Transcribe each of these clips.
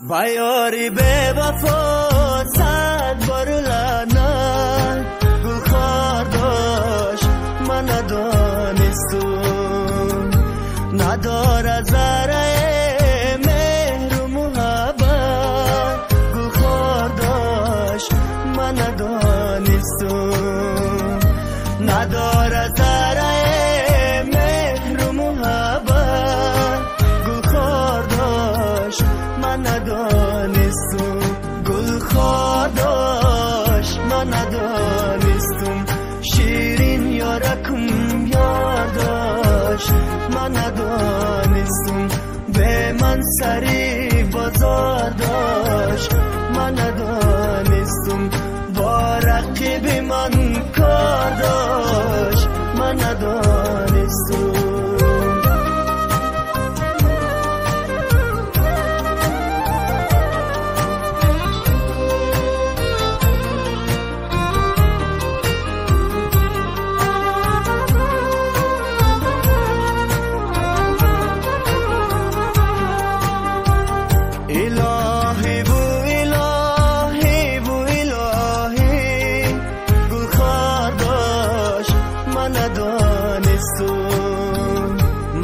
با یاری به وفا صد بار لعنت گل خار داشت من ندانستم نداره ذره مهر و محبت گل خار داشت من ندانستم نداره ذره مهر و محبت گل خار داشت من ندانستم گل خار داشت من ندانستم شیرین یارکم یار داشت من ندانستم به من سری بازار داشت من ندانستم با رقیب من کار داشت من ندانستم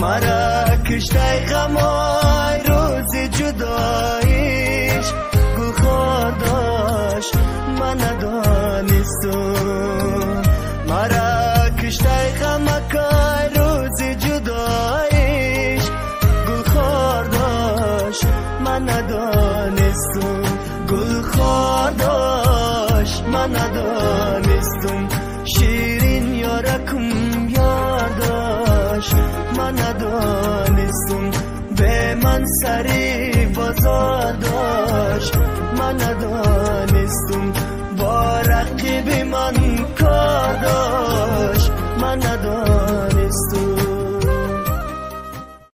مرا کشته غمای روز جداییش گل خار داشت من ندانستم مرا کشته غمای روز جداییش گل خار داشت من ندانستم گل خار داشت من ندانستم شیرین یارکم یار داشت من ندانستم به من سری بازار داشت من ندانستم با رقیب من کار داشت من ندانستم